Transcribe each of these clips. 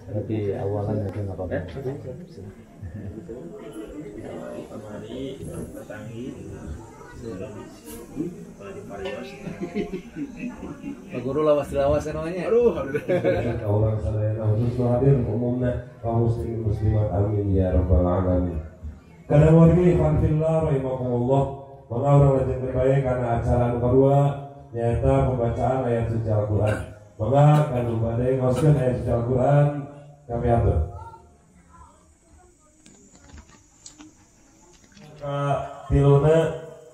Berarti awalan itu nggak apa-apa. Pak Guru lawas namanya. Aduh, Allah sadayana khusus hadir umumna kaum muslimin muslimat amin ya rabbal alamin. Kadang wargi fanfillah rahimakumullah. Mengawal rajin terbaik karena acara kedua nyata pembacaan ayat suci Al-Quran. Maka kandung badai ngoskeun ayat suci Al-Quran kami atur. Tiluna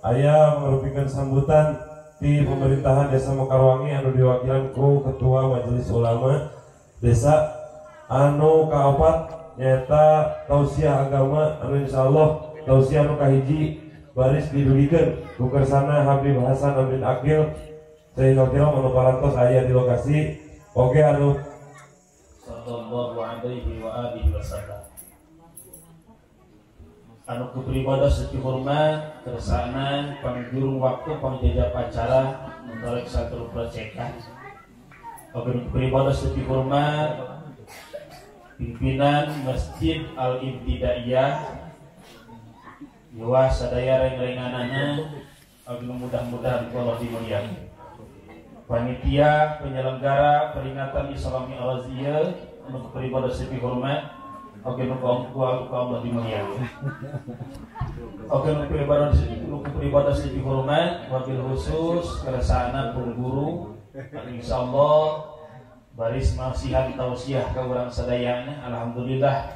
ayah merupakan sambutan di pemerintahan Desa Mekarwangi anu diwakilan ku Ketua Majelis Ulama Desa anu kaopat nyata tausiah agama anu insyaallah tausiah anu kahiji baris didulikeun ku kersana Habib Hasan Amin Akil sehingga kira anu parantos aya di lokasi oge anu sallallahu alaihi wa alihi wasallam anu kepribadian seti hormat keresanan pangjurung waktu pangjajah acara mentorek satu proyekan anu kepribadian seti hormat pimpinan Masjid Al-Ibtidaiyah Yawa sadaya reng-renganana anu mudah-mudahan Allah dimuliakan panitia penyelenggara peringatan Islami Al-Azhar anu kepribadian seti hormat oke nuku Allah dimuliakan. Oke nuku ibadah sedikit hormat wakil khusus keresanan guru insyaallah baris masihan tausiah ke urang sadayana alhamdulillah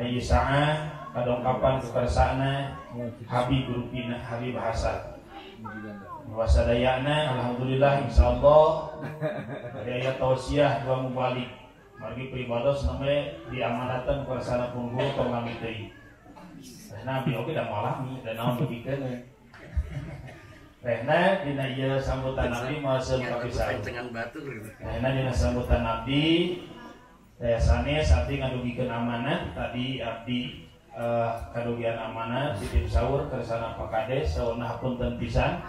naya saah kadongkapan kekersana Habib Rupina Habib Hasan wasadayana alhamdulillah insyaallah daya tausiah dua mubalik margi pribados namanya diamanatan kersana punggu pengami teuing nabi oge da malami da naon begikeun rehna dina ieu sambutan nabi moal kapisan rehna dina sambutan nabi saya sanes abdi ngadugikeun amanat tadi abdi kadugian amanat titip sahur kersana Pak Kades saurna hapunten pisan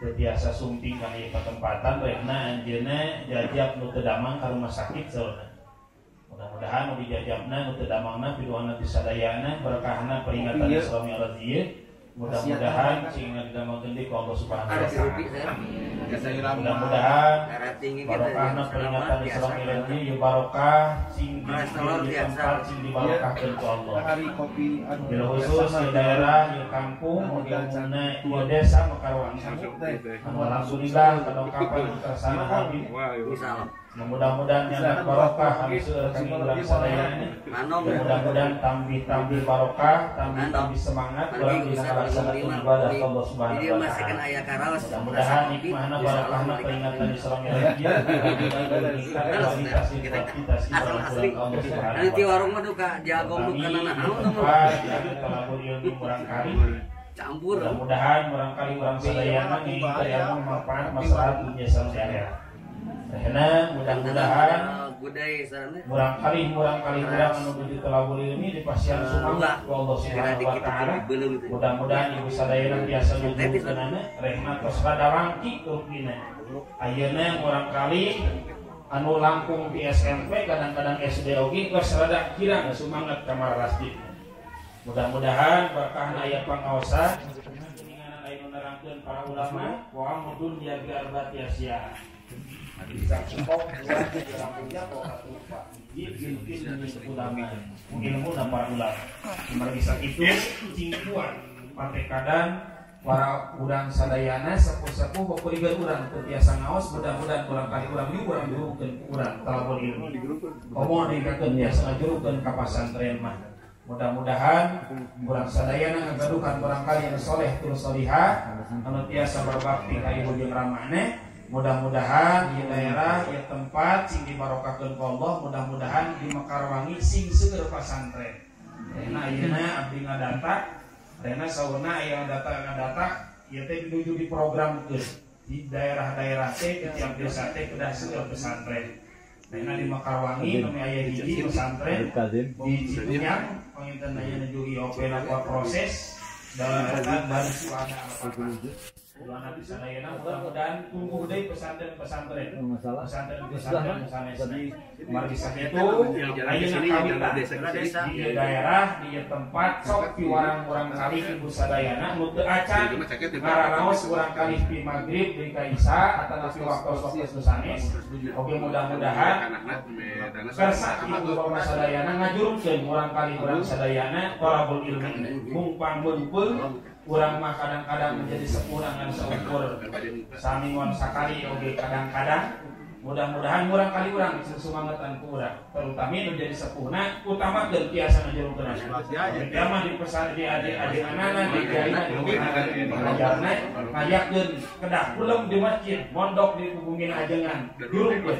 teu tiasa sumping kana ieu patempatan rehna anjeunna jajab nu teu damang ka rumah sakit saurna mudah-mudahan nu dijajabna nu teu damangna pidoana ti sadayana berkahna peringatan Islami Al-Azhar mudah-mudahan sing didamangkeun di Allah Subhanahu wa taala mudah-mudahan barokahna peringatan Islami Al-Azhar ieu barokah sing di tempat sing dibarokahkeun ku Allah bila khusus di daerah ieu kampung mudah-mudahan ieu desa Mekarwangi alhamdulillah kadongkapan kersana Habib mudah-mudahan yang barokah habis kami ulang sadayana mudah-mudahan tambih barokah tambih semangat ulang dilaksanakan ibadah Allah Subhanahu wa taala mudah-mudahan hikmahna barokahna peringatan Islam Al-Azhar meningkat kualitas kuantitas ibadah Allah Subhanahu nanti warung mah duka jagong duka nanaon ilmu murang kali campur mudah-mudahan murang kali urang sadayana nih ilmu manfaat maslahat dunia sampai akhirat. Karena mudah-mudahan murang kali urang anu di telaburi ini di pasian sumang ku Allah Subhanahu wa taala. Mudah-mudahan ibu sadayana biasa nyuguhkeunana rehna tos rada rangki rupina. Ayeuna murang kali anu langkung di SMP kadang-kadang SD oge geus rada kirang sumanget ka marasdi. Mudah-mudahan berkahna aya pangaosan kuningan anu nerangkeun para ulama wa mudun yaga arbati asya. Bisa cukup dalam punya kok lupa ilmu dan para ulama bisa itu cingkuan partai kadang para urang sadayana sepuh-sepuh pokoknya urang terbiasa ngaos mudah-mudahan kurang kali urang juga urang jurukeun urang talabul ilmu komo dikakeun biasa ngajurukeun ka pasantren mah mudah-mudahan urang sadayana ngagaduhan urang kali anu soleh tur solihah anu tiasa berbakti ka ibu jeung ramane. Mudah-mudahan di daerah ya tempat sing dibarokahkeun ku Allah mudah-mudahan di Mekarwangi sing seueur pasantren. Rena ayeuna abdi ngadata, rena sauna aya ngadata ieu teh menuju di programkeun di daerah-daerah teh di tiap desa teh kedah seueur pesantren. Rena di Mekarwangi nu aya hiji pesantren di Cipunyang panginten aya nuju IOP na proses dalam baris ada apa. Ulana di sadayana mudah-mudahan tumbuh deui pesantren-pesantren. Masalah. Pesantren-pesantren sanes margi sakitu ayeuna kawita di daerah di tempat sok ti warang-warang kali ibu sadayana nu teu acan ngararaos urang kali pi magrib deui ka isya atawa pi waktu sanes. Oke mudah-mudahan kersa ibu bapak sadayana ngajurungkeun urang kali urang sadayana thalabul ilmi mumpang beunpeung urang mah kadang-kadang menjadi sekurangan seukur samingon sakali oge kadang-kadang mudah-mudahan urang kali urang sesumangetan ku urang terutama nu jadi sepuhna utama dan biasa ngajurungkeun dia mah di pesan di adik-adik anana di jaringan di pengajarna ngajakkeun kedah uleum di masjid mondok di hubungin ajengan jurungkeun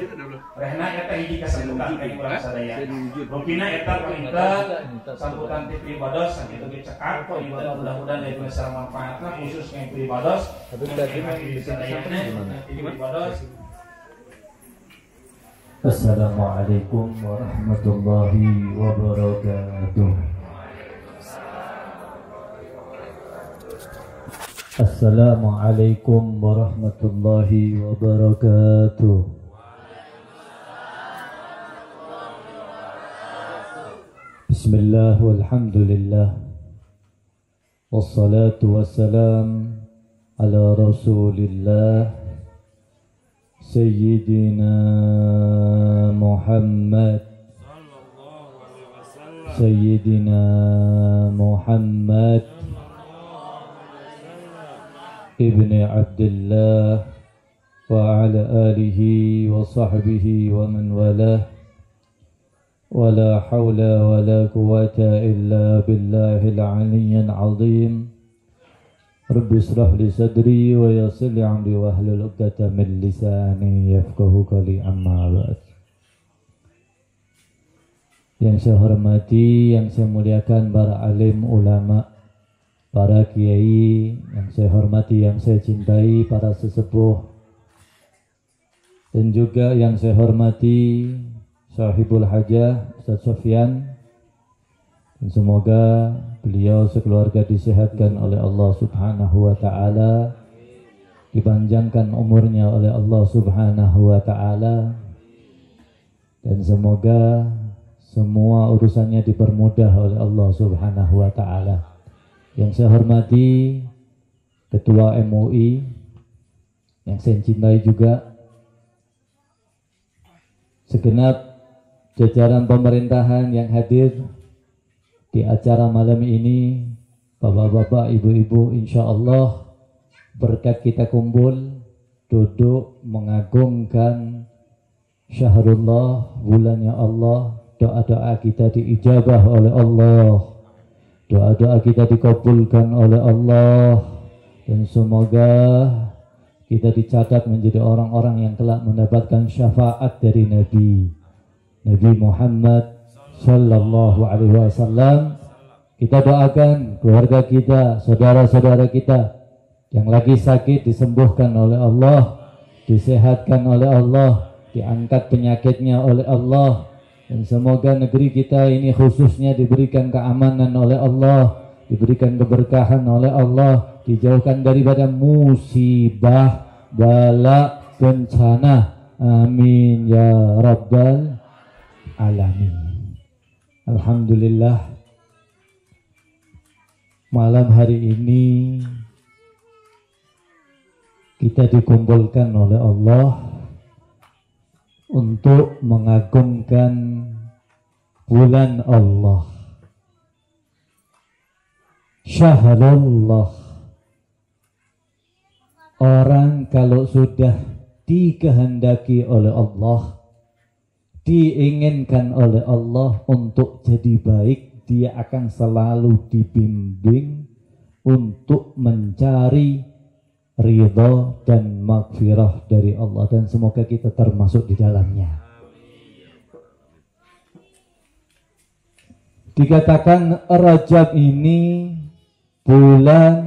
rehna eta hiji kasambutan ka urang sadaya rupina eta paling teu sambutan ti pribados sakitu ge cekak mudah-mudahan dari besar manfaatna khusus yang pribados tapi tadi di sadayana di pribados. Assalamualaikum warahmatullahi wabarakatuh. Assalamualaikum warahmatullahi wabarakatuh. Bismillah walhamdulillah wassalatu wassalam ala rasulillah Sayyidina Muhammad Sayyidina Muhammad Ibni Abdullah wa ala alihi wa sahbihi wa man walah wa la hawla wa la quwata illa billahil aliyyil azim. Rabbi israh li sadri wa yassir li amri wa hlul 'uqdatam min lisani yafqahu qawli amma ba'd. Yang saya hormati, yang saya muliakan para alim ulama, para kiai, yang saya hormati, yang saya cintai para sesepuh, dan juga yang saya hormati sahibul hajah Ustaz Sofyan. Dan semoga beliau sekeluarga disehatkan oleh Allah Subhanahu wa ta'ala, dipanjangkan umurnya oleh Allah Subhanahu wa ta'ala, dan semoga semua urusannya dipermudah oleh Allah Subhanahu wa ta'ala. Yang saya hormati Ketua MUI, yang saya cintai juga segenap jajaran pemerintahan yang hadir di acara malam ini, bapak-bapak, ibu-ibu, insya Allah berkat kita kumpul duduk mengagungkan syahrullah, bulannya Allah, doa-doa kita diijabah oleh Allah, doa-doa kita dikabulkan oleh Allah, dan semoga kita dicatat menjadi orang-orang yang kelak mendapatkan syafaat dari Nabi Muhammad Sallallahu Alaihi Wasallam. Kita doakan keluarga kita, saudara-saudara kita yang lagi sakit disembuhkan oleh Allah, disehatkan oleh Allah, diangkat penyakitnya oleh Allah, dan semoga negeri kita ini khususnya diberikan keamanan oleh Allah, diberikan keberkahan oleh Allah, dijauhkan daripada musibah, bala, bencana. Amin ya rabbal alamin. Alhamdulillah, malam hari ini kita dikumpulkan oleh Allah untuk mengagungkan bulan Allah, Syahrullah. Orang kalau sudah dikehendaki oleh Allah, diinginkan oleh Allah untuk jadi baik, dia akan selalu dibimbing untuk mencari ridha dan maghfirah dari Allah, dan semoga kita termasuk di dalamnya. Dikatakan Rajab ini bulan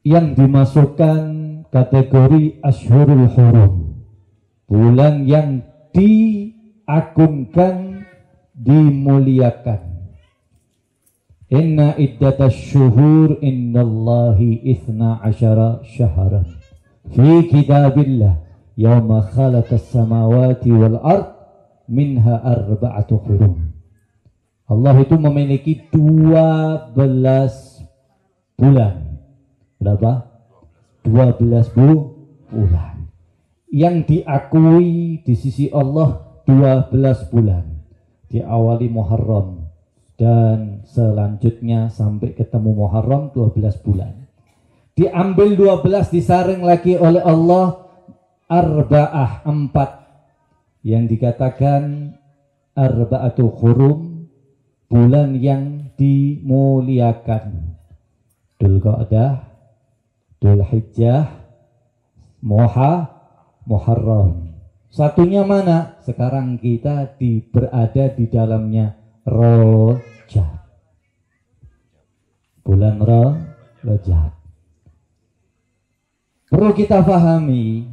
yang dimasukkan kategori Ashhurul Hurum, bulan yang diagungkan, dimuliakan. Inna iddatash syuhur indallahi 12 syahran fi kitabillah yawma khalaqas samawati wal ard minha arba'atu hurum. Allah itu memiliki 12 bulan. Berapa? 12 bulan. Yang diakui di sisi Allah 12 bulan. Diawali Muharram dan selanjutnya sampai ketemu Muharram 12 bulan. Diambil 12 disaring lagi oleh Allah arba'ah 4 yang dikatakan arba'atu hurum, bulan yang dimuliakan. Dzulqa'dah, Dzulhijjah, Muharram. Satunya mana? Sekarang kita berada di dalamnya Rajab. Bulan Rajab. Perlu kita pahami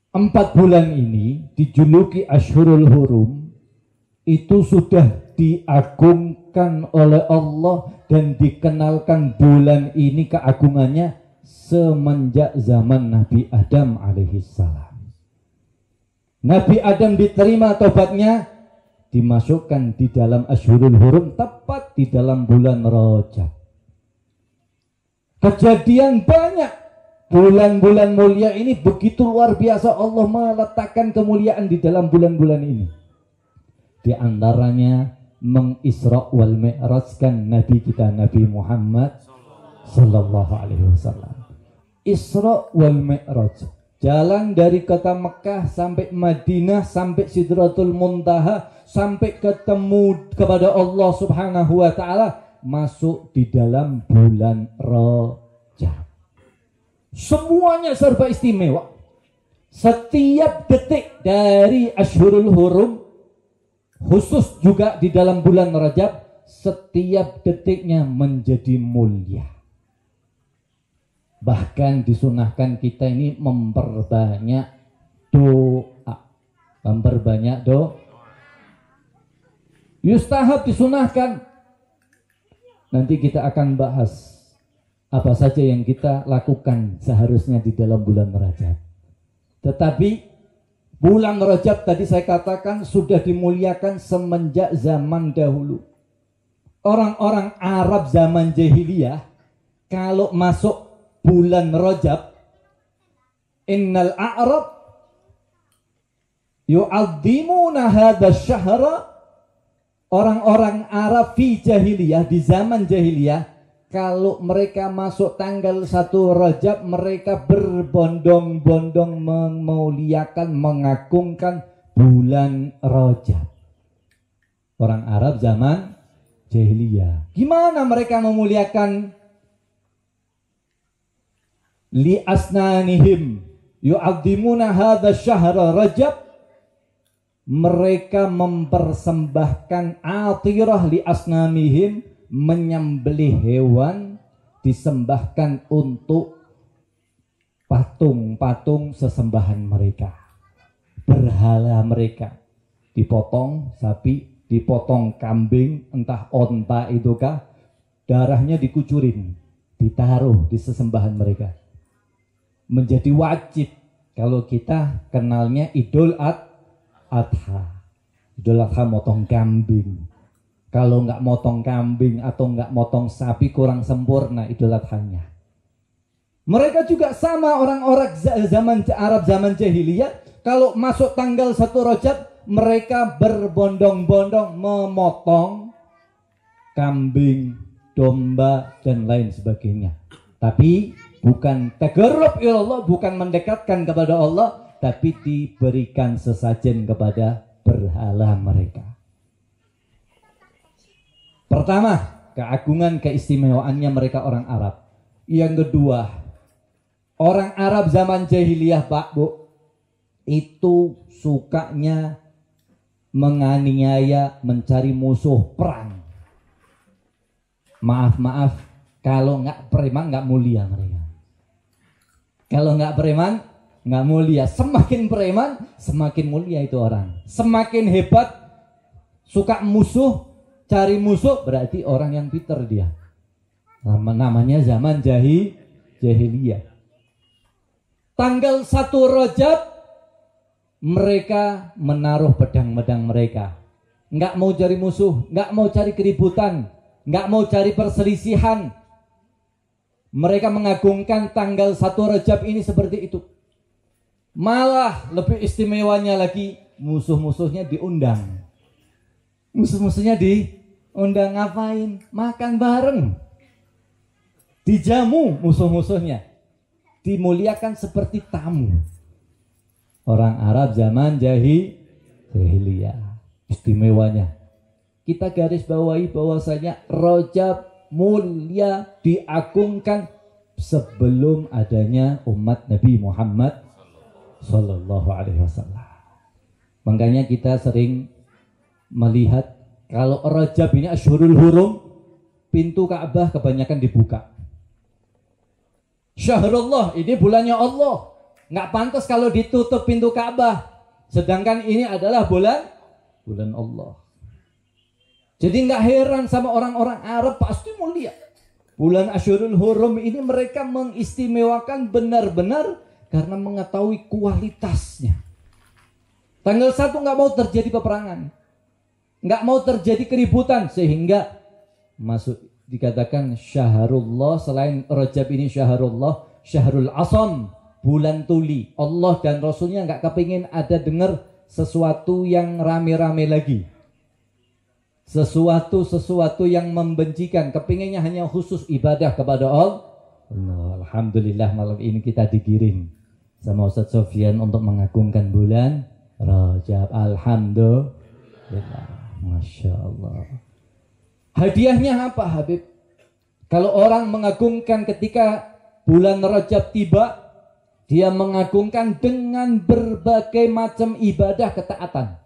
4 bulan ini dijuluki Ashhurul Hurum, itu sudah diagungkan oleh Allah dan dikenalkan bulan ini keagungannya semenjak zaman Nabi Adam alaihissalam. Nabi Adam diterima tobatnya, dimasukkan di dalam Ashhurul Hurum, tepat di dalam bulan Rajab. Kejadian banyak, bulan-bulan mulia ini begitu luar biasa Allah meletakkan kemuliaan di dalam bulan-bulan ini. Di antaranya mengisra wal mi'rajkan Nabi kita Nabi Muhammad sallallahu alaihi wasallam. Isra wal mi'raj, jalan dari kota Mekah sampai Madinah, sampai Sidratul Muntaha, sampai ketemu kepada Allah Subhanahu wa taala, masuk di dalam bulan Rajab. Semuanya serba istimewa. Setiap detik dari Ashhurul Hurum, khusus juga di dalam bulan Rajab, setiap detiknya menjadi mulia. Bahkan disunahkan kita ini memperbanyak doa. Memperbanyak doa. Yustahab, disunahkan. Nanti kita akan bahas apa saja yang kita lakukan seharusnya di dalam bulan Rajab. Tetapi bulan Rajab tadi saya katakan sudah dimuliakan semenjak zaman dahulu. Orang-orang Arab zaman jahiliyah kalau masuk bulan Rajab, innal a'rab yu'azzimuna hadha syahra, orang-orang Arab fi jahiliyah, di zaman jahiliyah, kalau mereka masuk tanggal 1 Rajab, mereka berbondong-bondong memuliakan, mengagungkan bulan Rajab. Orang Arab zaman jahiliyah. Gimana mereka memuliakan? Li asnanihim yu'azzimuna hadha syahra Rajab, mereka mempersembahkan atirah li asnamihim, menyembelih hewan disembahkan untuk patung-patung sesembahan mereka, berhala mereka. Dipotong sapi, dipotong kambing, entah onta itu kah, darahnya dikucurin, ditaruh di sesembahan mereka. Menjadi wajib. Kalau kita kenalnya Idul Adha. Idul Adha motong kambing. Kalau nggak motong kambing atau nggak motong sapi kurang sempurna Idul Adhanya. Mereka juga sama, orang-orang zaman Arab zaman jahiliyah, kalau masuk tanggal 1 Rajab mereka berbondong-bondong memotong kambing, domba dan lain sebagainya. Tapi bukan tagarrub ila Allah, bukan mendekatkan kepada Allah, tapi diberikan sesajen kepada berhala mereka. Pertama, keagungan keistimewaannya mereka orang Arab. Yang kedua, orang Arab zaman jahiliyah, Pak Bu, itu sukanya menganiaya, mencari musuh, perang. Maaf, kalau nggak preman nggak mulia mereka. Kalau nggak preman nggak mulia. Semakin preman semakin mulia itu orang. Semakin hebat, suka musuh, cari musuh berarti orang yang pinter dia. Namanya zaman jahiliyah. Tanggal 1 Rajab mereka menaruh pedang-pedang mereka. Nggak mau cari musuh, nggak mau cari keributan, nggak mau cari perselisihan. Mereka mengagungkan tanggal 1 Rajab ini seperti itu. Malah lebih istimewanya lagi, musuh-musuhnya diundang. Musuh-musuhnya diundang ngapain? Makan bareng. Dijamu musuh-musuhnya. Dimuliakan seperti tamu. Orang Arab zaman jahiliyah. Istimewanya. Kita garis bawahi bahwasanya Rajab mulia, diagungkan sebelum adanya umat Nabi Muhammad Sallallahu Alaihi Wasallam. Makanya kita sering melihat kalau Rajab ini Asyhurul Hurum, pintu Ka'bah kebanyakan dibuka. Syahrullah, ini bulannya Allah, nggak pantas kalau ditutup pintu Ka'bah. Sedangkan ini adalah bulan Allah. Jadi nggak heran sama orang-orang Arab, pasti mulia. Bulan Asyhurul Hurum ini mereka mengistimewakan benar-benar karena mengetahui kualitasnya. Tanggal 1 nggak mau terjadi peperangan, nggak mau terjadi keributan, sehingga masuk dikatakan Syahrullah. Selain Rajab ini Syahrullah, Syahrul Asam, bulan tuli. Allah dan Rasulnya nggak kepingin ada dengar sesuatu yang rame-rame lagi. Sesuatu yang membencikan, kepinginnya hanya khusus ibadah kepada Allah. Alhamdulillah malam ini kita digiring sama Ustaz Sofyan untuk mengagungkan bulan Rajab. Alhamdulillah, Masya Allah. Hadiahnya apa Habib? Kalau orang mengagungkan ketika bulan Rajab tiba, dia mengagungkan dengan berbagai macam ibadah ketaatan.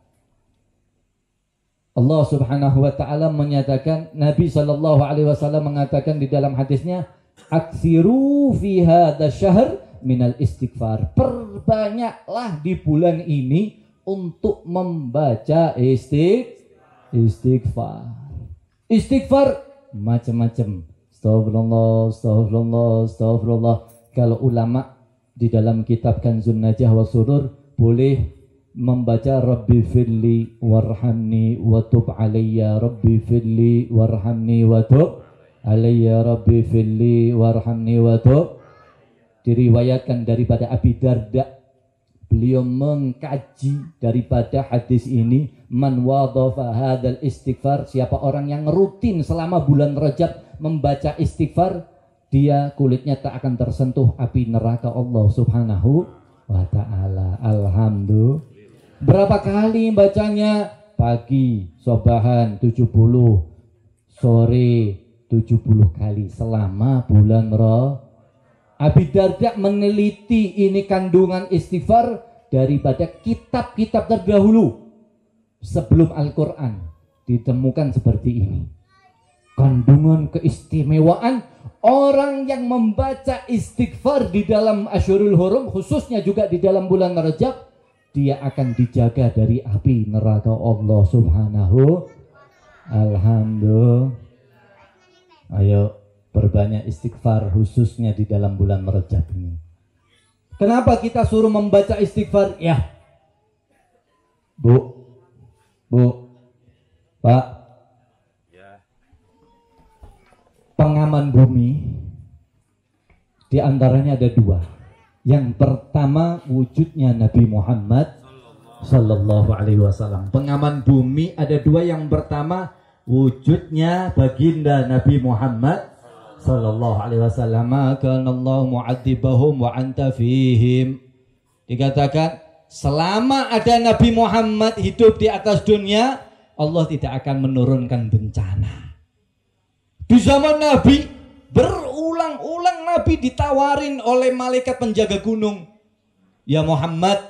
Allah Subhanahu wa taala menyatakan, Nabi sallallahu alaihi wasallam mengatakan di dalam hadisnya, "Aksiru fi hadzal syahr minal istighfar." Perbanyaklah di bulan ini untuk membaca istighfar. Istighfar macam-macam. Astagfirullah. Kalau ulama di dalam kitab Kanzun Najah wa Surur boleh membaca Rabbi firli warhamni wa tub alayya, Rabbi firli warhamni wa tub alayya, Rabbi firli warhamni wa tub. Diriwayatkan daripada Abi Darda, beliau mengkaji daripada hadis ini, man wadhafa hadzal istighfar, siapa orang yang rutin selama bulan Rajab membaca istighfar, dia kulitnya tak akan tersentuh api neraka Allah Subhanahu wa taala. Alhamdulillah. Berapa kali bacanya? Pagi sobahan 70, sore 70 kali selama bulan Rajab. Abi Darda meneliti ini kandungan istighfar daripada kitab-kitab terdahulu sebelum Al-Quran. Ditemukan seperti ini. Kandungan keistimewaan orang yang membaca istighfar di dalam Asyhurul Hurum, khususnya juga di dalam bulan Rajab, dia akan dijaga dari api neraka Allah Subhanahu. Alhamdulillah. Ayo perbanyak istighfar khususnya di dalam bulan Rajab ini. Kenapa kita suruh membaca istighfar? Ya, Bu, Pak, pengaman bumi di antaranya ada dua. Yang pertama wujudnya Nabi Muhammad Sallallahu Alaihi Wasallam. Pengaman bumi ada dua. Yang pertama wujudnya baginda Nabi Muhammad Sallallahu Alaihi Wasallam. Kana Allah mu'adzibahum wa anta fihim. Dikatakan selama ada Nabi Muhammad hidup di atas dunia, Allah tidak akan menurunkan bencana. Di zaman Nabi berulang-ulang Nabi ditawarin oleh malaikat penjaga gunung. Ya Muhammad,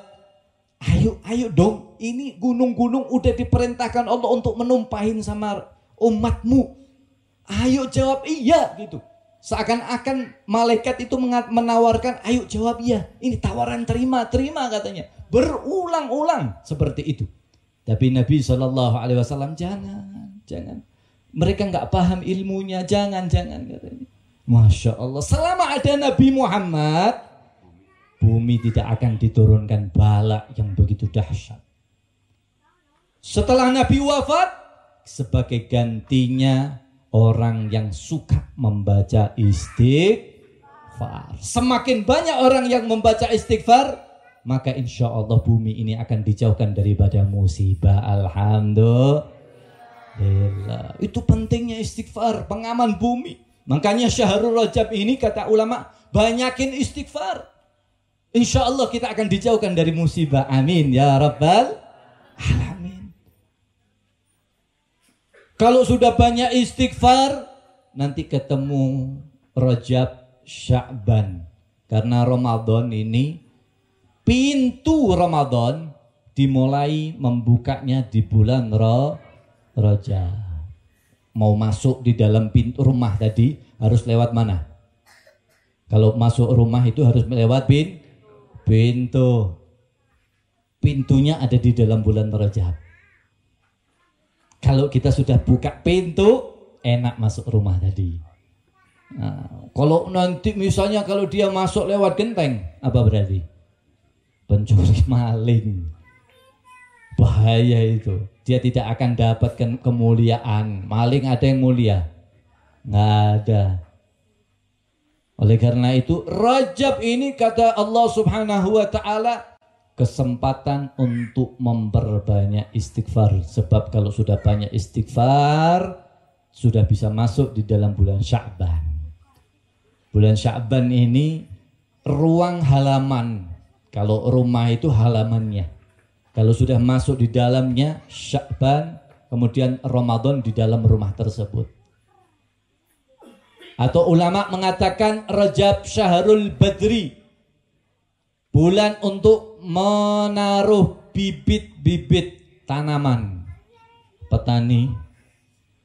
ayo dong, ini gunung-gunung udah diperintahkan Allah untuk menumpahin sama umatmu. Ayo jawab iya gitu. Seakan-akan malaikat itu menawarkan, ayo jawab iya. Ini tawaran terima katanya. Berulang-ulang seperti itu. Tapi Nabi SAW jangan. Mereka nggak paham ilmunya, jangan katanya. Masya Allah, selama ada Nabi Muhammad, bumi tidak akan diturunkan bala yang begitu dahsyat. Setelah Nabi wafat, sebagai gantinya orang yang suka membaca istighfar. Semakin banyak orang yang membaca istighfar, maka insya Allah bumi ini akan dijauhkan daripada musibah. Alhamdulillah. Itu pentingnya istighfar, pengaman bumi. Makanya Syahrul Rajab ini kata ulama, banyakin istighfar. Insya Allah kita akan dijauhkan dari musibah. Amin ya Rabbal Alamin. Kalau sudah banyak istighfar, nanti ketemu Rajab, Sya'ban. Karena Ramadan ini, pintu Ramadan dimulai membukanya di bulan Rajab. Mau masuk di dalam pintu rumah tadi harus lewat mana? Kalau masuk rumah itu harus melewat pintu. Pintunya ada di dalam bulan Rajab. Kalau kita sudah buka pintu, enak masuk rumah tadi. Nah, kalau nanti misalnya kalau dia masuk lewat genteng, apa berarti? Pencuri maling. Bahaya itu. Dia tidak akan dapatkan kemuliaan. Maling ada yang mulia? Nggak ada. Oleh karena itu Rajab ini kata Allah Subhanahu wa ta'ala, kesempatan untuk memperbanyak istighfar. Sebab kalau sudah banyak istighfar, sudah bisa masuk di dalam bulan Sya'ban. Bulan Sya'ban ini ruang halaman. Kalau rumah itu halamannya. Kalau sudah masuk di dalamnya Sya'ban, kemudian Ramadan di dalam rumah tersebut. Atau ulama mengatakan Rajab Syahrul Badri, bulan untuk menaruh bibit-bibit tanaman. Petani,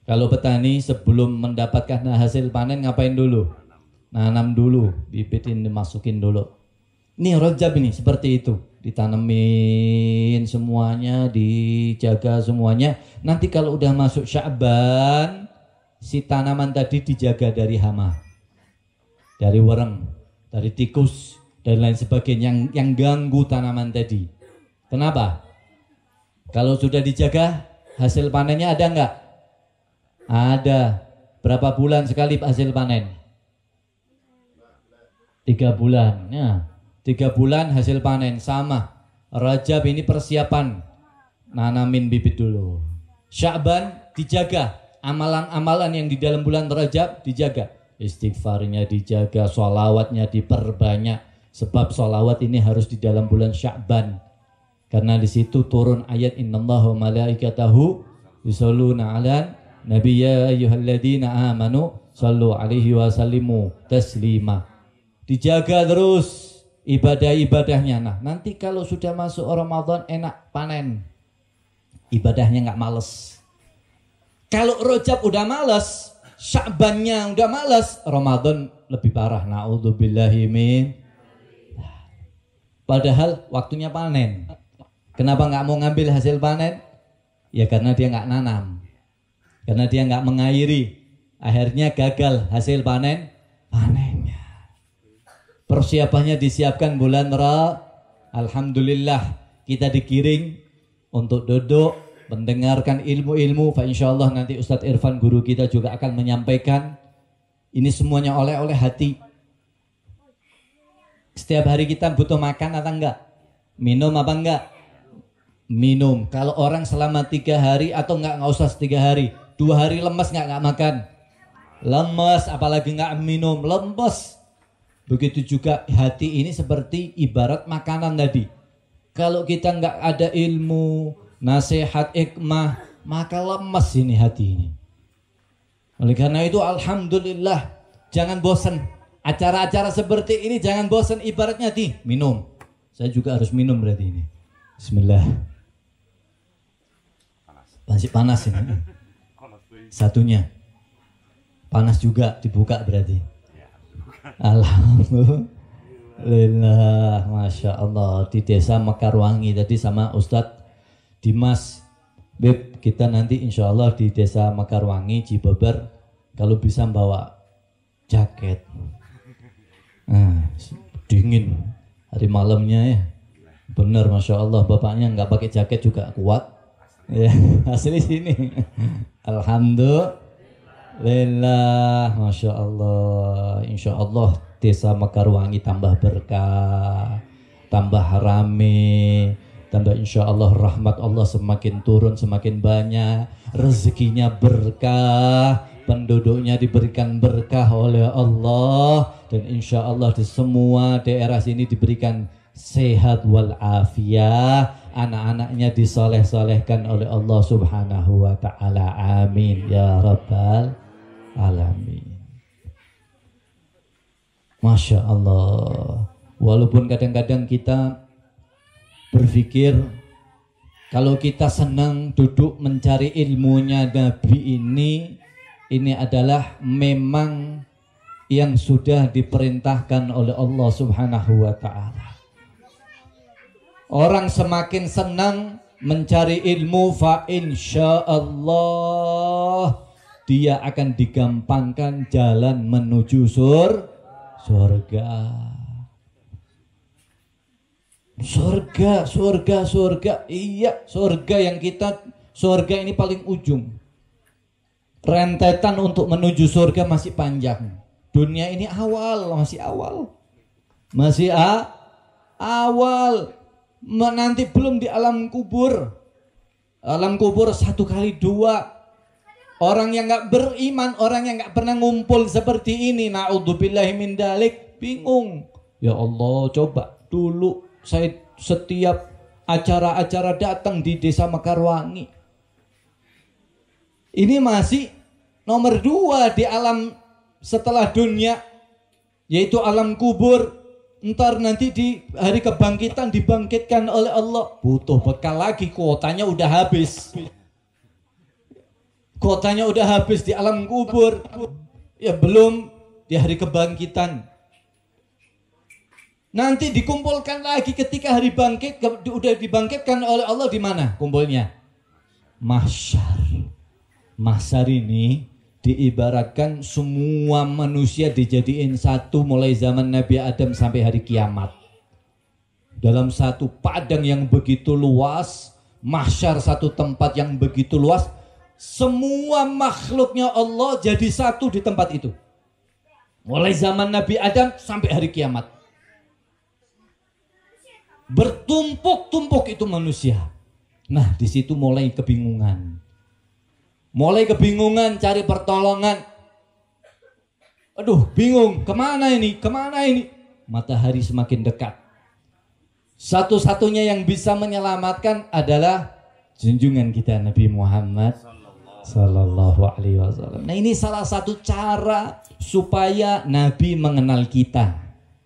kalau petani sebelum mendapatkan hasil panen ngapain dulu? Nanam dulu, bibit ini dimasukin dulu. Ini Rajab ini seperti itu. Ditanemin semuanya, dijaga semuanya. Nanti kalau udah masuk Sya'ban, si tanaman tadi dijaga dari hama, dari wereng, dari tikus, dan lain sebagainya yang ganggu tanaman tadi. Kenapa? Kalau sudah dijaga, hasil panennya ada nggak? Ada. Berapa bulan sekali hasil panen? 3 bulan. Ya. 3 bulan hasil panen. Sama. Rajab ini persiapan. Nanamin bibit dulu. Sya'ban dijaga. Amalan-amalan yang di dalam bulan Rajab dijaga. Istighfarnya dijaga. Sholawatnya diperbanyak. Sebab sholawat ini harus di dalam bulan Sya'ban. Karena di situ turun ayat innallaha wa malaikatahu yusholluna 'alan nabiyya ayyuhalladzina amanu shallu 'alaihi wa sallimu taslima. Dijaga terus ibadah-ibadahnya. Nah, nanti kalau sudah masuk Ramadan enak panen. Ibadahnya nggak males. Kalau Rajab udah males, Sya'bannya udah males, Ramadan lebih parah. Na'udzubillahi min. Padahal waktunya panen. Kenapa nggak mau ngambil hasil panen? Ya karena dia nggak nanam. Karena dia nggak mengairi. Akhirnya gagal hasil panennya. Persiapannya disiapkan bulan Alhamdulillah kita digiring untuk duduk mendengarkan ilmu-ilmu. Insyaallah nanti Ustadz Irfan guru kita juga akan menyampaikan. Ini semuanya oleh hati. Setiap hari kita butuh makan atau enggak? Minum apa enggak? Minum. Kalau orang selama 3 hari atau enggak usah 3 hari, 2 hari lemes enggak makan? Lemes, apalagi enggak minum, lemes. Begitu juga hati ini seperti ibarat makanan tadi. Kalau kita enggak ada ilmu, nasihat, hikmah, maka lemes ini hati ini. Oleh karena itu alhamdulillah, jangan bosan. Acara-acara seperti ini jangan bosan, ibaratnya minum. Saya juga harus minum berarti ini. Bismillah. Masih panas ini. Satunya. Panas juga dibuka berarti. Alhamdulillah, Masya Allah. Di desa Mekarwangi tadi sama Ustadz Dimas Beb, kita nanti insya Allah di desa Mekarwangi, Cibeber, kalau bisa bawa jaket. Nah, dingin hari malamnya ya. Bener, Masya Allah, bapaknya nggak pakai jaket juga kuat. Ya, asli sini. Alhamdulillah, Masya Allah. Insya Allah desa Mekarwangi tambah berkah, tambah rame, tambah insya Allah rahmat Allah semakin turun, semakin banyak, rezekinya berkah, penduduknya diberikan berkah oleh Allah, dan insya Allah di semua daerah sini diberikan sehat walafiat, anak-anaknya disoleh-solehkan oleh Allah subhanahu wa ta'ala. Amin ya rabbal alamin. Masya Allah. Walaupun kadang-kadang kita berpikir kalau kita senang duduk mencari ilmunya Nabi ini adalah memang yang sudah diperintahkan oleh Allah subhanahu wa ta'ala. Orang semakin senang mencari ilmu, fa insyaallah dia akan digampangkan jalan menuju surga. Surga. Iya, surga yang surga ini paling ujung. Rentetan untuk menuju surga masih panjang. Dunia ini masih awal. Nanti belum di alam kubur. Alam kubur 1 kali 2. Orang yang nggak beriman, orang yang nggak pernah ngumpul seperti ini, na'udzubillahi min dalik, bingung. Ya Allah, coba dulu saya setiap acara-acara datang di desa Mekarwangi. Ini masih nomor 2 di alam setelah dunia, yaitu alam kubur. Ntar nanti di hari kebangkitan dibangkitkan oleh Allah. Butuh bekal lagi, kuotanya udah habis. Kuotanya udah habis di alam kubur. Ya belum di hari kebangkitan. Nanti dikumpulkan lagi ketika hari bangkit, udah dibangkitkan oleh Allah di mana kumpulnya? Mahsyar. Mahsyar ini diibaratkan semua manusia dijadiin satu mulai zaman Nabi Adam sampai hari kiamat. Dalam satu padang yang begitu luas, mahsyar satu tempat yang begitu luas, semua makhluknya Allah jadi satu di tempat itu. Mulai zaman Nabi Adam sampai hari kiamat. Bertumpuk-tumpuk itu manusia. Nah, di situ mulai kebingungan. Cari pertolongan. Aduh, bingung, kemana ini? Matahari semakin dekat. Satu-satunya yang bisa menyelamatkan adalah junjungan kita Nabi Muhammad Sallallahu Alaihi Wasallam. Nah, ini salah satu cara supaya Nabi mengenal kita,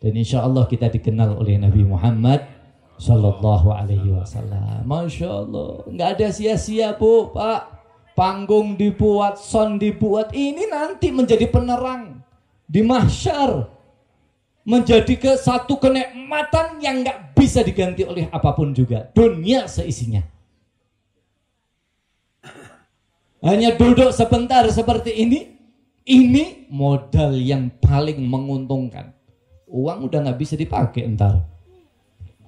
dan insya Allah kita dikenal oleh Nabi Muhammad Sallallahu Alaihi Wasallam. Masya Allah, nggak ada sia-sia Bu, Pak. Panggung dibuat, sound dibuat, ini nanti menjadi penerang di mahsyar, menjadi satu kenikmatan yang nggak bisa diganti oleh apapun juga. Dunia seisinya. Hanya duduk sebentar seperti ini modal yang paling menguntungkan. Uang udah nggak bisa dipakai entar.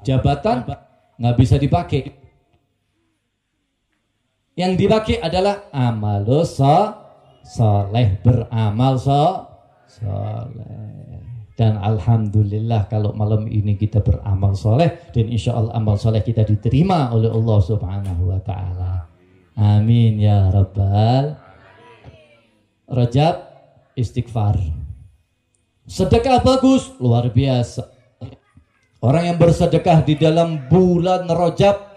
Jabatan nggak bisa dipakai. Yang dipakai adalah amalus soleh, beramal soleh. Dan alhamdulillah kalau malam ini kita beramal soleh, dan insya Allah amal soleh kita diterima oleh Allah subhanahu wa ta'ala. Amin ya rabbal. Rajab, istighfar. Sedekah bagus, luar biasa. Orang yang bersedekah di dalam bulan Rajab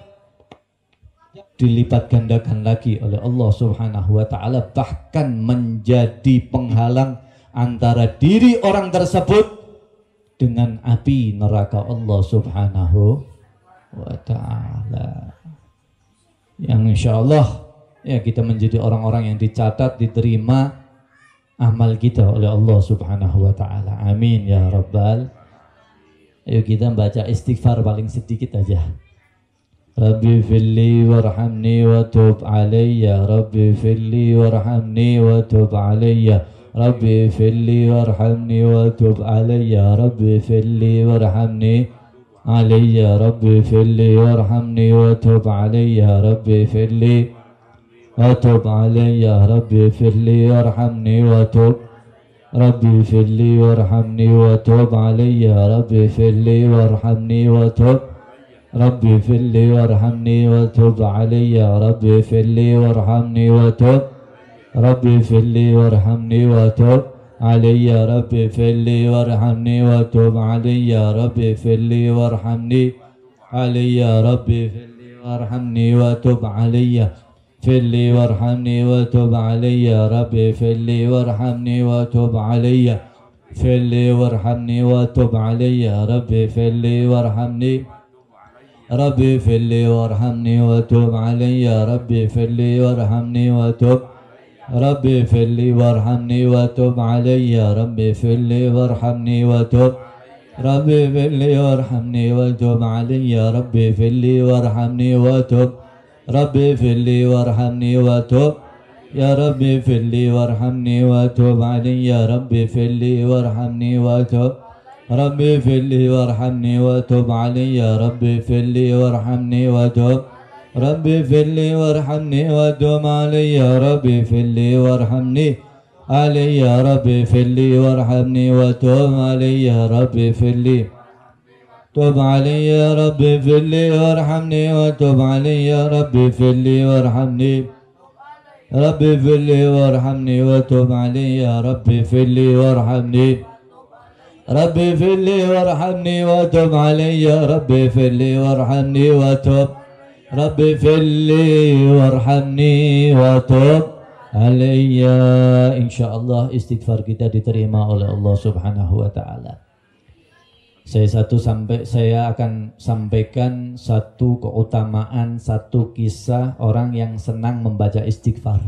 dilipat gandakan lagi oleh Allah subhanahu wa ta'ala, bahkan menjadi penghalang antara diri orang tersebut dengan api neraka Allah subhanahu wa ta'ala. Yang insya Allah ya kita menjadi orang-orang yang dicatat, diterima amal kita oleh Allah subhanahu wa ta'ala. Amin ya rabbal. Ayo kita baca istighfar paling sedikit aja. ربي اغفر لي وارحمني وتب علي ربي اغفر لي وارحمني وتب علي ربي اغفر لي وارحمني وتب علي ربي اغفر لي وارحمني علي ربي اغفر لي وارحمني وتب علي ربي اغفر لي وتب علي ربي اغفر لي وارحمني وتب ربي اغفر لي وارحمني وتب علي ربي اغفر لي وارحمني وتب ربي اغفر لي وارحمني وتب علي ربي اغفر لي وارحمني وتب ربي اغفر لي وارحمني وتب علي ربي اغفر لي وارحمني وتب علي ربي اغفر لي وارحمني علي ربي اغفر لي وارحمني وتب علي اغفر لي وارحمني وتب علي ربي اغفر لي وارحمني وتب علي اغفر لي وارحمني وتب علي ربي اغفر لي وارحمني ربي اغفر لي وارحمني وتب علي ربي اغفر لي وارحمني وتب ربي اغفر لي وارحمني وتب علي ربي اغفر لي وارحمني وتب ربي اغفر لي وارحمني وتب علي ربي اغفر لي وارحمني وتب ربي اغفر لي وارحمني وتب يا ربي اغفر لي وارحمني وتب علي ربي اغفر لي وارحمني وتب ربي اغفر لي وارحمني وتب علي ربي اغفر لي وارحمني وتب ربي اغفر لي وارحمني وتب علي ربي اغفر لي وارحمني علي ربي اغفر لي وارحمني وتب علي ربي اغفر لي تب علي ربي اغفر لي وارحمني وتب علي ربي اغفر لي وارحمني ربي اغفر لي وارحمني وتب علي ربي اغفر لي وارحمني ربي اغفر لي وارحمني وتب علي ربي اغفر لي وارحمني وتب ربي اغفر لي وارحمني وتب علي. Insyaallah istighfar kita diterima oleh Allah Subhanahu wa taala. Saya akan sampaikan satu keutamaan, satu kisah orang yang senang membaca istighfar.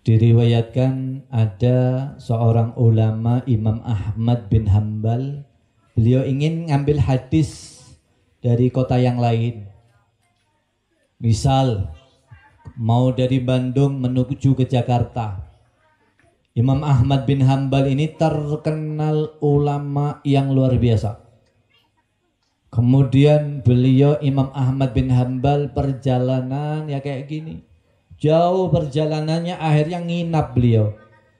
Diriwayatkan ada seorang ulama Imam Ahmad bin Hanbal. Beliau ingin ngambil hadis dari kota yang lain. Misal mau dari Bandung menuju ke Jakarta. Imam Ahmad bin Hanbal ini terkenal ulama yang luar biasa. Kemudian beliau Imam Ahmad bin Hanbal perjalanan ya kayak gini. Jauh perjalanannya akhirnya nginap beliau.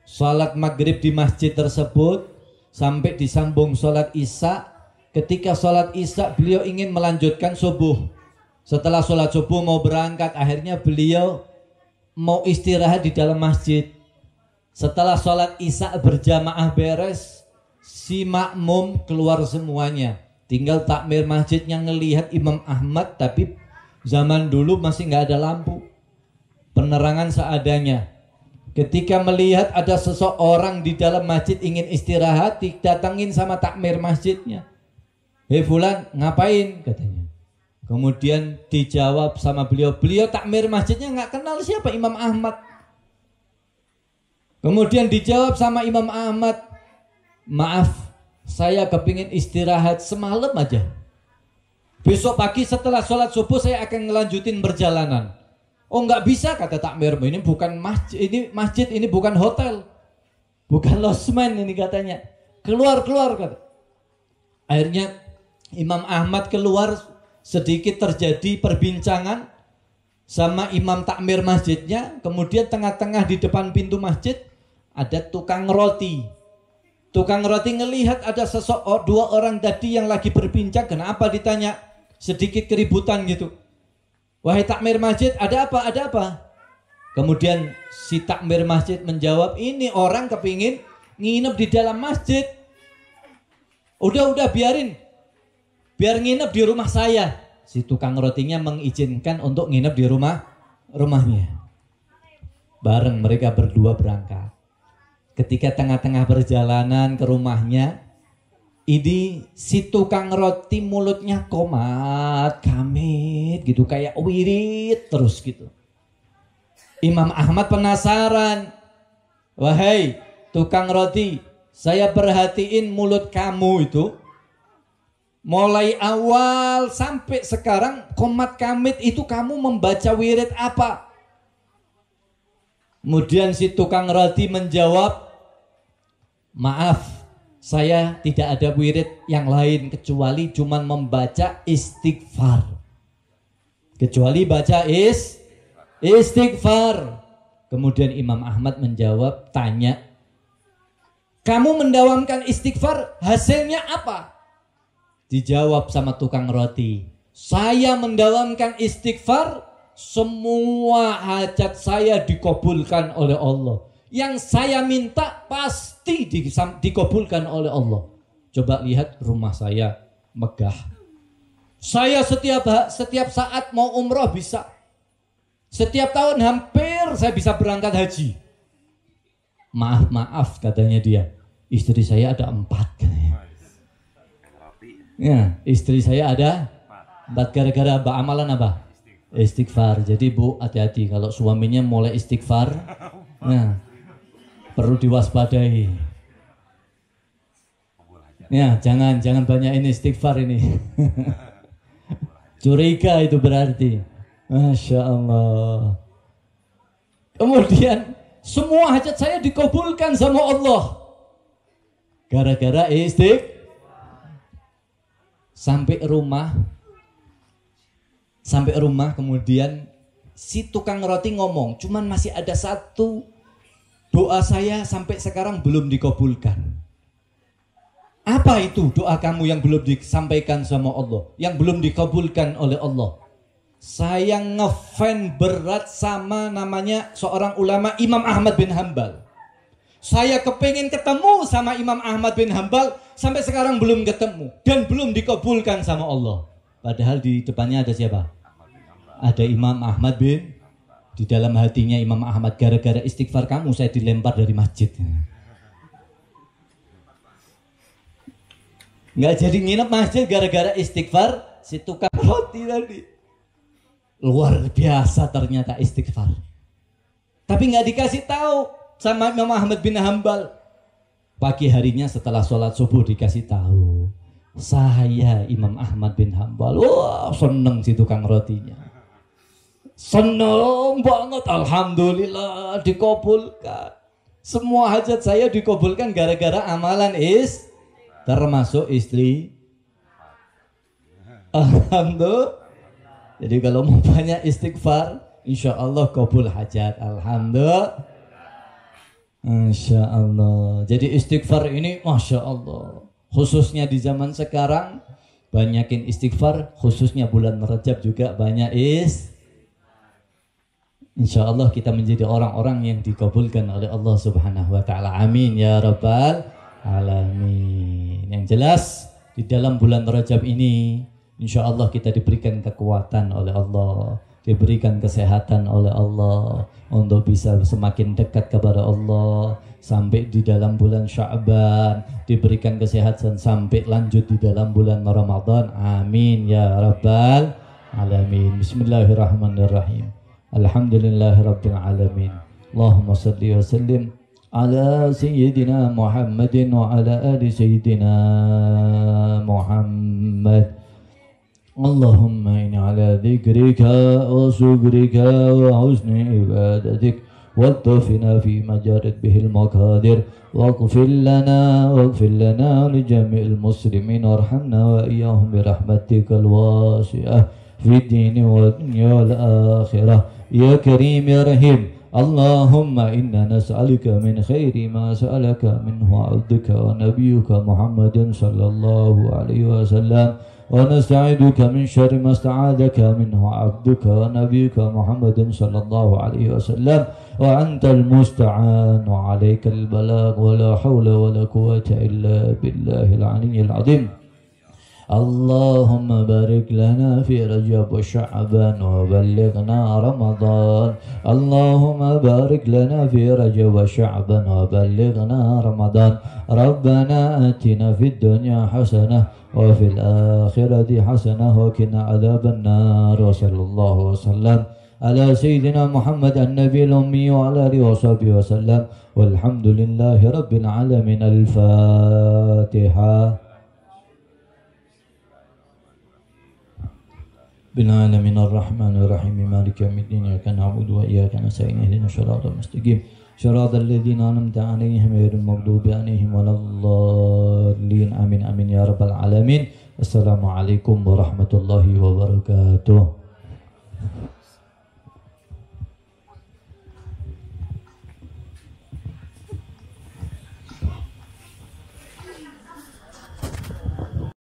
Salat maghrib di masjid tersebut sampai disambung salat isya. Ketika salat isya beliau ingin melanjutkan subuh. Setelah salat subuh mau berangkat, akhirnya beliau mau istirahat di dalam masjid. Setelah salat isya berjamaah beres, si makmum keluar semuanya. Tinggal takmir masjidnya ngelihat Imam Ahmad, tapi zaman dulu masih nggak ada lampu. Penerangan seadanya. Ketika melihat ada seseorang di dalam masjid ingin istirahat, didatangin sama takmir masjidnya. Hei fulan, ngapain? Katanya. Kemudian dijawab sama beliau takmir masjidnya nggak kenal siapa Imam Ahmad. Kemudian dijawab sama Imam Ahmad, maaf, saya kepingin istirahat semalam aja. Besok pagi setelah sholat subuh saya akan ngelanjutin perjalanan. Oh nggak bisa, kata takmir, ini bukan masjid, ini bukan hotel, bukan losmen ini katanya. Keluar kata. Akhirnya Imam Ahmad keluar, sedikit terjadi perbincangan sama imam takmir masjidnya. Kemudian tengah-tengah di depan pintu masjid ada tukang roti. Tukang roti ngelihat ada dua orang tadi yang lagi berbincang. Kenapa ditanya? Sedikit keributan gitu. Wahai takmir masjid, ada apa? Ada apa? Kemudian si takmir masjid menjawab, ini orang kepingin nginep di dalam masjid. Udah biarin. Biar nginep di rumah saya. Si tukang rotinya mengizinkan untuk nginep di rumahnya. Bareng mereka berdua berangkat. Ketika tengah-tengah perjalanan ke rumahnya, ini si tukang roti mulutnya komat, kamit gitu, kayak wirid terus gitu. Imam Ahmad penasaran. Wahai tukang roti, saya perhatiin mulut kamu itu Mulai awal sampai sekarang komat kamit itu kamu membaca wirid apa? Kemudian si tukang roti menjawab, maaf, saya tidak ada wirid yang lain kecuali cuman membaca istighfar. Kecuali baca istighfar. Kemudian Imam Ahmad menjawab, tanya, kamu mendawamkan istighfar, hasilnya apa? Dijawab sama tukang roti, saya mendawamkan istighfar, semua hajat saya dikabulkan oleh Allah. Yang saya minta pasti dikabulkan oleh Allah. Coba lihat rumah saya megah. Saya setiap saat mau umroh bisa. Setiap tahun hampir saya bisa berangkat haji. Maaf katanya dia, istri saya ada 4 katanya. Ya, istri saya ada 4 gara-gara amalan apa? Istighfar. Jadi Bu, hati-hati kalau suaminya mulai istighfar, nah, perlu diwaspadai. Ya, jangan banyak ini istighfar ini. Curiga itu berarti. Masya Allah. Kemudian semua hajat saya dikabulkan sama Allah gara-gara istighfar. Sampai rumah kemudian si tukang roti ngomong, cuman masih ada satu doa saya sampai sekarang belum dikabulkan. Apa itu doa kamu yang belum disampaikan sama Allah, yang belum dikabulkan oleh Allah? Saya ngefan berat sama namanya seorang ulama, Imam Ahmad bin Hambal. Saya kepengen ketemu sama Imam Ahmad bin Hambal, sampai sekarang belum ketemu dan belum dikabulkan sama Allah. Padahal di depannya ada siapa? Ada Imam Ahmad bin, di dalam hatinya Imam Ahmad, gara-gara istighfar kamu saya dilempar dari masjid. Nggak jadi nginep masjid gara-gara istighfar si tukang roti tadi. Luar biasa ternyata istighfar. Tapi nggak dikasih tahu sama Imam Ahmad bin Hambal. Pagi harinya setelah sholat subuh dikasih tahu, saya Imam Ahmad bin Hambal. Wah, seneng si tukang rotinya. Seneng banget, alhamdulillah dikabulkan. Semua hajat saya dikabulkan gara-gara amalan termasuk istri. Alhamdulillah. Jadi kalau mau banyak istighfar, insya Allah kabul hajat. Alhamdulillah. Masya Allah. Jadi istighfar ini Masya Allah, khususnya di zaman sekarang banyakin istighfar, khususnya bulan Rajab juga banyak Insya Allah kita menjadi orang-orang yang dikabulkan oleh Allah Subhanahu Wa Taala. Amin ya Rabbal Alamin. Yang jelas di dalam bulan Rajab ini Insya Allah kita diberikan kekuatan oleh Allah, diberikan kesehatan oleh Allah untuk bisa semakin dekat kepada Allah, sampai di dalam bulan Sya'ban diberikan kesehatan sampai lanjut di dalam bulan Ramadan. Amin ya Rabbal Alamin. Bismillahirrahmanirrahim. Alhamdulillahirabbil alamin. Allahumma salli wa sallim ala sayyidina Muhammadin wa ala ali sayyidina Muhammad. Allahumma inni ala dhikrika wa syukrika wa husni ibadatik wattafina fi majarid bihil maqadir waghfir lana li jami'il muslimin warhamna wa iyyahum bi rahmatikal wasi'ah fi dini wa dunya wal akhirah ya karim ya rahim. Allahumma inna nas'aluka min khairi ma sa'alaka minhu 'abduka wa nabiyyuka Muhammadin sallallahu alaihi wasallam ونستعيذك من شر ما استعاذك منه عبدك ونبيك محمد صلى الله عليه وسلم وأنت المستعان وعليك البلاغ ولا حول ولا قوة إلا بالله العلي العظيم. اللهم بارك لنا في رجب وشعبان وبلغنا رمضان. اللهم بارك لنا في رجب وشعبان وبلغنا رمضان. ربنا آتنا في الدنيا حسنة وفي الآخرة حسنة وقنا عذاب النار. وصلى الله وسلم على سيدنا محمد النبي الأمي وعلى آله وصحبه وسلم والحمد لله رب العالمين. الفاتحة. بالعالمين الرحمن الرحيم مالك يوم الدين إياك نعبد وإياك نستعين اهدنا الصراط المستقيم صراط الذين أنعمت عليهم غير المغضوب عليهم ولا الضالين آمين آمين يا رب العالمين. Assalamualaikum warahmatullahi wabarakatuh.